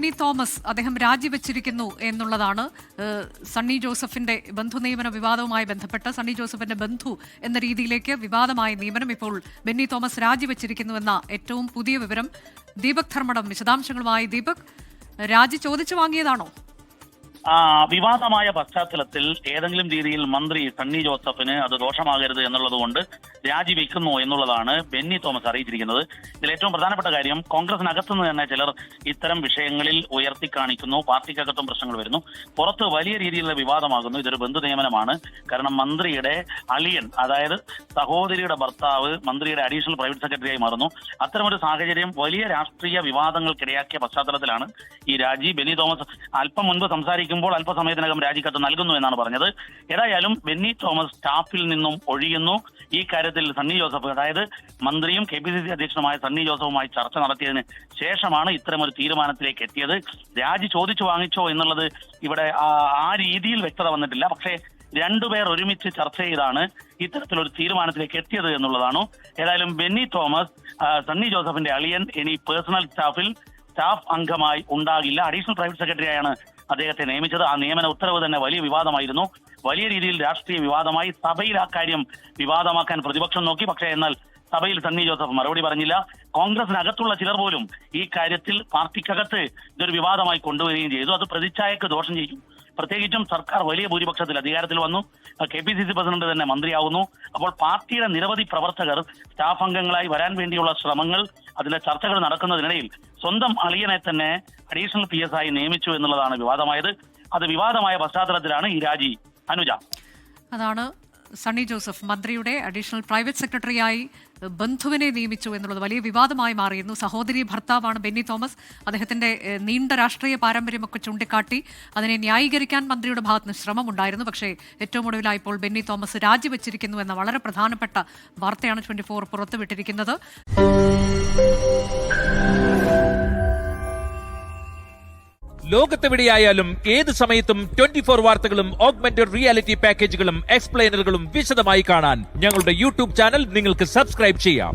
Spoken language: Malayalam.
ബെന്നി തോമസ് അദ്ദേഹം രാജിവെച്ചിരിക്കുന്നു എന്നുള്ളതാണ്. സണ്ണി ജോസഫിന്റെ ബന്ധു നിയമന വിവാദവുമായി ബന്ധപ്പെട്ട് സണ്ണി ജോസഫിന്റെ ബന്ധു എന്ന രീതിയിലേക്ക് വിവാദമായ നിയമനം ഇപ്പോൾ ബെന്നി തോമസ് രാജിവെച്ചിരിക്കുന്നുവെന്ന ഏറ്റവും പുതിയ വിവരം. ദീപക് ധർമ്മടം വിശദാംശങ്ങളുമായി. ദീപക്, രാജി ചോദിച്ചു വാങ്ങിയതാണോ? വിവാദമായ പശ്ചാത്തലത്തിൽ ഏതെങ്കിലും രീതിയിൽ മന്ത്രി സണ്ണി ജോസഫിന് അത് ദോഷമാകരുത് എന്നുള്ളതുകൊണ്ട് രാജിവെക്കുന്നു എന്നുള്ളതാണ് ബെന്നി തോമസ് അറിയിച്ചിരിക്കുന്നത്. ഇതിൽ ഏറ്റവും പ്രധാനപ്പെട്ട കാര്യം, കോൺഗ്രസിനകത്തുനിന്ന് തന്നെ ചിലർ ഇത്തരം വിഷയങ്ങളിൽ ഉയർത്തിക്കാണിക്കുന്നു. പാർട്ടിക്കകത്തും പ്രശ്നങ്ങൾ വരുന്നു, പുറത്ത് വലിയ രീതിയിലുള്ള വിവാദമാകുന്നു. ഇതൊരു ബന്ധു നിയമനമാണ്. കാരണം മന്ത്രിയുടെ അളിയൻ, അതായത് സഹോദരിയുടെ ഭർത്താവ് മന്ത്രിയുടെ അഡീഷണൽ പ്രൈവറ്റ് സെക്രട്ടറിയായി മാറുന്നു. അത്തരമൊരു സാഹചര്യം വലിയ രാഷ്ട്രീയ വിവാദങ്ങൾക്കിടയാക്കിയ പശ്ചാത്തലത്തിലാണ് ഈ രാജി. ബെന്നി തോമസ് അല്പം മുൻപ് സംസാരിക്കുമ്പോൾ അല്പസമയത്തിനകം രാജിക്കത്ത് നൽകുന്നു എന്നാണ് പറഞ്ഞത്. ഏതായാലും ബെന്നി തോമസ് സ്റ്റാഫിൽ നിന്നും ഒഴിയുന്നു. ഈ കാര്യത്തിൽ സണ്ണി ജോസഫ്, അതായത് മന്ത്രിയും KPCC അധ്യക്ഷനുമായ സണ്ണി ജോസഫുമായി ചർച്ച നടത്തിയതിന് ശേഷമാണ് ഇത്തരമൊരു തീരുമാനത്തിലേക്ക് എത്തിയത്. രാജി ചോദിച്ചു വാങ്ങിച്ചോ എന്നുള്ളത് ഇവിടെ ആ രീതിയിൽ വ്യക്തത വന്നിട്ടില്ല. പക്ഷേ രണ്ടുപേർ ഒരുമിച്ച് ചർച്ച ചെയ്താണ് ഇത്തരത്തിലൊരു തീരുമാനത്തിലേക്ക് എത്തിയത് എന്നുള്ളതാണ്. ഏതായാലും ബെന്നി തോമസ് സണ്ണി ജോസഫിന്റെ അളിയൻ ഇനി പേഴ്സണൽ സ്റ്റാഫ് അംഗമായി ഉണ്ടാകില്ല. അഡീഷണൽ പ്രൈവറ്റ് സെക്രട്ടറിയായാണ് അദ്ദേഹത്തെ നിയമിച്ചത്. ആ നിയമന ഉത്തരവ് തന്നെ വലിയ വിവാദമായിരുന്നു. വലിയ രീതിയിൽ രാഷ്ട്രീയ വിവാദമായി. സഭയിൽ ആ കാര്യം വിവാദമാക്കാൻ പ്രതിപക്ഷം നോക്കി. പക്ഷേ എന്നാൽ സഭയിൽ സണ്ണി ജോസഫ് മറുപടി പറഞ്ഞില്ല. കോൺഗ്രസിനകത്തുള്ള ചിലർ പോലും ഈ കാര്യത്തിൽ പാർട്ടിക്കകത്ത് ഇതൊരു വിവാദമായി കൊണ്ടുവരികയും ചെയ്തു. അത് പ്രതിച്ഛായക്ക് ദോഷം ചെയ്യും. പ്രത്യേകിച്ചും സർക്കാർ വലിയ ഭൂരിപക്ഷത്തിൽ അധികാരത്തിൽ വന്നു. KPCC പ്രസിഡന്റ് തന്നെ മന്ത്രിയാവുന്നു. അപ്പോൾ പാർട്ടിയുടെ നിരവധി പ്രവർത്തകർ സ്റ്റാഫ് അംഗങ്ങളായി വരാൻ വേണ്ടിയുള്ള ശ്രമങ്ങൾ, അതിന്റെ ചർച്ചകൾ നടക്കുന്നതിനിടയിൽ സ്വന്തം അളിയനെ തന്നെ അഡീഷണൽ PS ആയി നിയമിച്ചു എന്നുള്ളതാണ് വിവാദമായത്. അത് വിവാദമായ പശ്ചാത്തലത്തിലാണ് ഈ രാജി. അനുജ, അതാണ് സണ്ണി ജോസഫ് മന്ത്രിയുടെ അഡീഷണൽ പ്രൈവറ്റ് സെക്രട്ടറിയായി ബന്ധുവിനെ നിയമിച്ചു എന്നുള്ളത് വലിയ വിവാദമായി മാറിയിരുന്നു. സഹോദരി ഭർത്താവാണ് ബെന്നി തോമസ്. അദ്ദേഹത്തിന്റെ നീണ്ട രാഷ്ട്രീയ പാരമ്പര്യമൊക്കെ ചൂണ്ടിക്കാട്ടി അതിനെ ന്യായീകരിക്കാൻ മന്ത്രിയുടെ ഭാഗത്തുനിന്ന് ശ്രമമുണ്ടായിരുന്നു. പക്ഷേ ഏറ്റവും ഒടുവിലായി ഇപ്പോൾ ബെന്നി തോമസ് രാജിവെച്ചിരിക്കുന്നു എന്ന വളരെ പ്രധാനപ്പെട്ട വാർത്തയാണ് 24 പുറത്തുവിട്ടിരിക്കുന്നത്. ലോകത്തെവിടെയായാലും ഏത് സമയത്തും 24 വാർത്തകളും ഓഗ്മെന്റഡ് റിയാലിറ്റി പാക്കേജുകളും എക്സ്പ്ലെയിനറുകളും വിശദമായി കാണാൻ ഞങ്ങളുടെ YouTube ചാനൽ നിങ്ങൾക്ക് സബ്സ്ക്രൈബ് ചെയ്യാം.